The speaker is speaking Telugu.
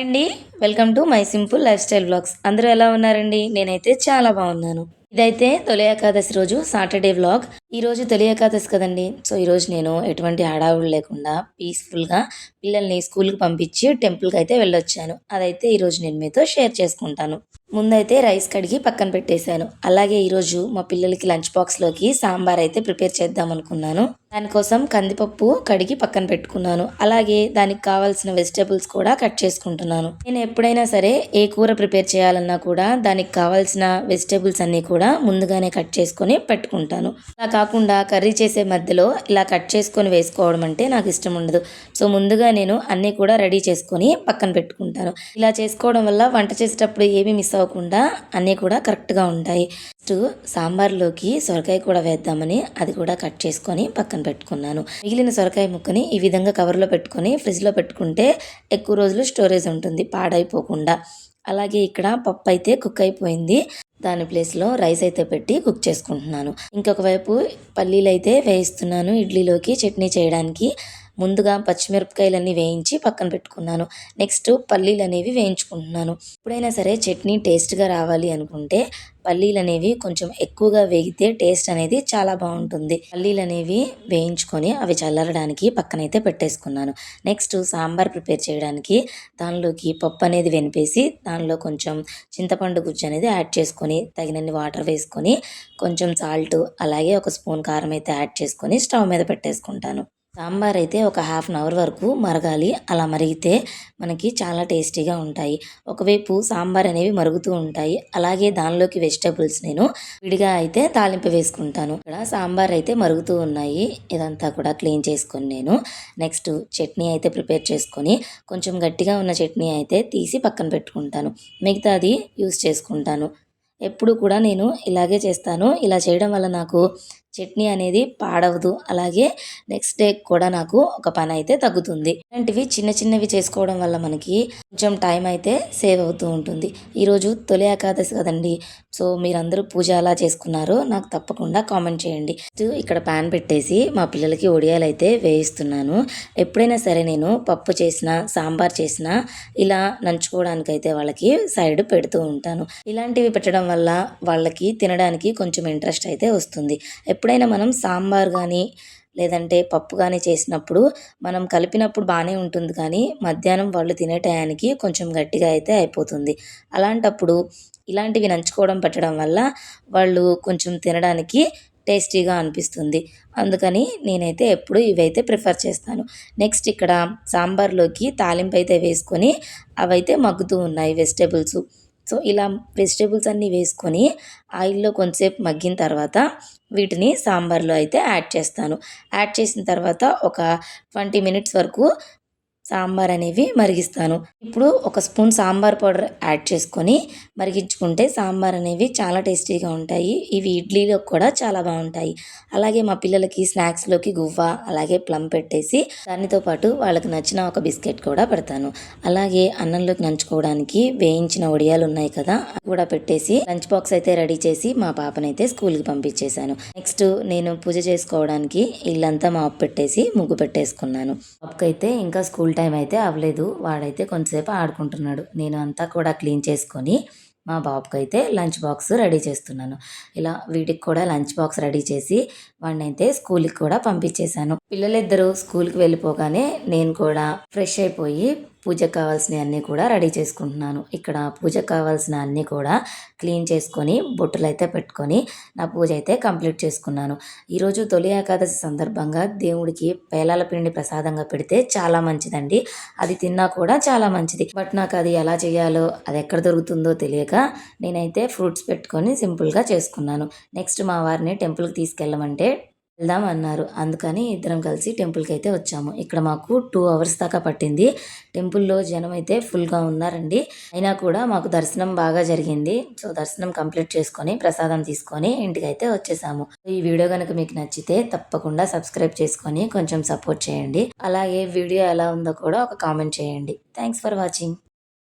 అండి. Welcome to my simple life style vlogs. అందరూ ఎలా ఉన్నారండి? నేనైతే చాలా బాగున్నాను. ఇదైతే తొలి ఏకాదశి రోజు సాటర్డే వ్లాగ్. ఈరోజు తొలి ఏకాదశి కదండి. సో ఈరోజు నేను ఎటువంటి హడావుడు లేకుండా పీస్ఫుల్గా పిల్లల్ని స్కూల్కి పంపించి టెంపుల్కి అయితే వెళ్ళొచ్చాను. అదైతే ఈరోజు నేను మీతో షేర్ చేసుకుంటాను. ముందైతే రైస్ కడిగి పక్కన పెట్టేశాను. అలాగే ఈరోజు మా పిల్లలకి లంచ్ బాక్స్లోకి సాంబార్ అయితే ప్రిపేర్ చేద్దాం అనుకున్నాను. దానికోసం కందిపప్పు కడిగి పక్కన పెట్టుకున్నాను. అలాగే దానికి కావాల్సిన వెజిటేబుల్స్ కూడా కట్ చేసుకుంటున్నాను. నేను ఎప్పుడైనా సరే ఏ కూర ప్రిపేర్ చేయాలన్నా కూడా దానికి కావాల్సిన వెజిటేబుల్స్ అన్నీ కూడా ముందుగానే కట్ చేసుకొని పెట్టుకుంటాను. అలా కాకుండా కర్రీ చేసే మధ్యలో ఇలా కట్ చేసుకొని వేసుకోవడం అంటే నాకు ఇష్టం ఉండదు. సో ముందుగా నేను అన్నీ కూడా రెడీ చేసుకొని పక్కన పెట్టుకుంటాను. ఇలా చేసుకోవడం వల్ల వంట చేసేటప్పుడు ఏమీ మిస్ అవ్వకుండా అన్నీ కూడా కరెక్ట్గా ఉంటాయి. నెక్స్ట్ సాంబార్లోకి సొరకాయ కూడా వేద్దామని అది కూడా కట్ చేసుకొని పక్కన పెట్టుకున్నాను. మిగిలిన సొరకాయ ముక్కని ఈ విధంగా కవర్లో పెట్టుకొని ఫ్రిడ్జ్లో పెట్టుకుంటే ఎక్కువ రోజులు స్టోరేజ్ ఉంటుంది పాడైపోకుండా. అలాగే ఇక్కడ పప్పు అయితే కుక్ అయిపోయింది. దాని ప్లేస్లో రైస్ అయితే పెట్టి కుక్ చేసుకుంటున్నాను. ఇంకొక వైపు పల్లీలు అయితే వేయిస్తున్నాను ఇడ్లీలోకి చట్నీ చేయడానికి. ముందుగా పచ్చిమిరపకాయలన్నీ వేయించి పక్కన పెట్టుకున్నాను. నెక్స్ట్ పల్లీలు అనేవి వేయించుకుంటున్నాను. ఎప్పుడైనా సరే చట్నీ టేస్ట్గా రావాలి అనుకుంటే పల్లీలు అనేవి కొంచెం ఎక్కువగా వేగితే టేస్ట్ అనేది చాలా బాగుంటుంది. పల్లీలు అనేవి వేయించుకొని అవి చల్లరడానికి పక్కనైతే పెట్టేసుకున్నాను. నెక్స్ట్ సాంబార్ ప్రిపేర్ చేయడానికి దానిలోకి పప్పు అనేది వెనిపేసి దానిలో కొంచెం చింతపండు గుజ్జు అనేది యాడ్ చేసుకొని తగినన్ని వాటర్ వేసుకొని కొంచెం సాల్ట్ అలాగే ఒక స్పూన్ కారం అయితే యాడ్ చేసుకొని స్టవ్ మీద పెట్టేసుకుంటాను. సాంబార్ అయితే ఒక హాఫ్ అన్ అవర్ వరకు మరగాలి. అలా మరిగితే మనకి చాలా టేస్టీగా ఉంటాయి. ఒకవైపు సాంబార్ అనేవి మరుగుతూ ఉంటాయి. అలాగే దానిలోకి వెజిటేబుల్స్ నేను విడిగా అయితే తాలింపు వేసుకుంటాను. ఇక్కడ సాంబార్ అయితే మరుగుతూ ఉన్నాయి. ఇదంతా కూడా క్లీన్ చేసుకొని నేను నెక్స్ట్ చట్నీ అయితే ప్రిపేర్ చేసుకొని కొంచెం గట్టిగా ఉన్న చట్నీ అయితే తీసి పక్కన పెట్టుకుంటాను. మిగతాది యూస్ చేసుకుంటాను. ఎప్పుడు కూడా నేను ఇలాగే చేస్తాను. ఇలా చేయడం వల్ల నాకు చట్నీ అనేది పాడవదు. అలాగే నెక్స్ట్ డే కూడా నాకు ఒక పని అయితే తగ్గుతుంది. ఇలాంటివి చిన్న చిన్నవి చేసుకోవడం వల్ల మనకి కొంచెం టైం అయితే సేవ్ అవుతూ ఉంటుంది. ఈరోజు తొలి ఏకాదశి కదండి. సో మీరందరూ పూజ ఎలా చేసుకున్నారో నాకు తప్పకుండా కామెంట్ చేయండి. ఇక్కడ ప్యాన్ పెట్టేసి మా పిల్లలకి ఒడియాలు అయితే వేయిస్తున్నాను. ఎప్పుడైనా సరే నేను పప్పు చేసినా సాంబార్ చేసినా ఇలా నంచుకోవడానికైతే వాళ్ళకి సైడ్ పెడుతూ ఉంటాను. ఇలాంటివి పెట్టడం వల్ల వాళ్ళకి తినడానికి కొంచెం ఇంట్రెస్ట్ అయితే వస్తుంది. ఎప్పుడైనా మనం సాంబార్ కానీ లేదంటే పప్పు కానీ చేసినప్పుడు మనం కలిపినప్పుడు బాగానే ఉంటుంది, కానీ మధ్యాహ్నం వాళ్ళు తినే టయానికి కొంచెం గట్టిగా అయితే అయిపోతుంది. అలాంటప్పుడు ఇలాంటివి నంచుకోవడం పెట్టడం వల్ల వాళ్ళు కొంచెం తినడానికి టేస్టీగా అనిపిస్తుంది. అందుకని నేనైతే ఎప్పుడు ఇవైతే ప్రిఫర్ చేస్తాను. నెక్స్ట్ ఇక్కడ సాంబార్లోకి తాలింపు అయితే వేసుకొని అవైతే మగ్గుతూ ఉన్నాయి వెజిటేబుల్స్. సో ఇలా వెజిటేబుల్స్ అన్నీ వేసుకొని ఆయిల్లో కొంతసేపు మగ్గిన తర్వాత వీటిని సాంబార్లో అయితే యాడ్ చేస్తాను. యాడ్ చేసిన తర్వాత ఒక 20 మినిట్స్ వరకు సాంబార్ అనేవి మరిగిస్తాను. ఇప్పుడు ఒక స్పూన్ సాంబార్ పౌడర్ యాడ్ చేసుకొని మరిగించుకుంటే సాంబార్ అనేవి చాలా టేస్టీగా ఉంటాయి. ఇవి ఇడ్లీలో కూడా చాలా బాగుంటాయి. అలాగే మా పిల్లలకి స్నాక్స్లోకి గువ్వ అలాగే ప్లమ్ పెట్టేసి దానితో పాటు వాళ్ళకి నచ్చిన ఒక బిస్కెట్ కూడా పెడతాను. అలాగే అన్నంలోకి నంచుకోవడానికి వేయించిన వడియాలు ఉన్నాయి కదా, అవి కూడా పెట్టేసి లంచ్ బాక్స్ అయితే రెడీ చేసి మా పాపనైతే స్కూల్కి పంపించేశాను. నెక్స్ట్ నేను పూజ చేసుకోవడానికి ఇల్లంతా మాప్ పెట్టేసి ముగ్గు పెట్టేసుకున్నాను. పాపకైతే ఇంకా స్కూల్ టైం అయితే అవ్వలేదు. వాడైతే కొంతసేపు ఆడుకుంటున్నాడు. నేను అంతా కూడా క్లీన్ చేసుకొని మా బాబుకి అయితే లంచ్ బాక్స్ రెడీ చేస్తున్నాను. ఇలా వీటికి కూడా లంచ్ బాక్స్ రెడీ చేసి వాడిని అయితే స్కూల్కి కూడా పంపించేశాను. పిల్లలిద్దరూ స్కూల్కి వెళ్ళిపోగానే నేను కూడా ఫ్రెష్ అయిపోయి పూజకు కావాల్సినవి అన్నీ కూడా రెడీ చేసుకుంటున్నాను. ఇక్కడ పూజకు కావాల్సిన అన్నీ కూడా క్లీన్ చేసుకొని బొట్టులు అయితే పెట్టుకొని నా పూజ అయితే కంప్లీట్ చేసుకున్నాను. ఈరోజు తొలి ఏకాదశి సందర్భంగా దేవుడికి పేలాల పిండి ప్రసాదంగా పెడితే చాలా మంచిదండి. అది తిన్నా కూడా చాలా మంచిది. బట్ నాకు అది ఎలా చేయాలో అది ఎక్కడ దొరుకుతుందో తెలియక నేనైతే ఫ్రూట్స్ పెట్టుకొని సింపుల్గా చేసుకున్నాను. నెక్స్ట్ మా వారిని టెంపుల్కి తీసుకెళ్ళమంటే వెళ్దాం అన్నారు. అందుకని ఇద్దరం కలిసి టెంపుల్కి అయితే వచ్చాము. ఇక్కడ మాకు 2 అవర్స్ దాకా పట్టింది. టెంపుల్లో జనం అయితే ఫుల్గా ఉన్నారండి. అయినా కూడా మాకు దర్శనం బాగా జరిగింది. సో దర్శనం కంప్లీట్ చేసుకొని ప్రసాదం తీసుకొని ఇంటికి అయితే వచ్చేసాము. ఈ వీడియో కనుక మీకు నచ్చితే తప్పకుండా సబ్స్క్రైబ్ చేసుకొని కొంచెం సపోర్ట్ చేయండి. అలాగే వీడియో ఎలా ఉందో కూడా ఒక కామెంట్ చేయండి. Thanks for watching.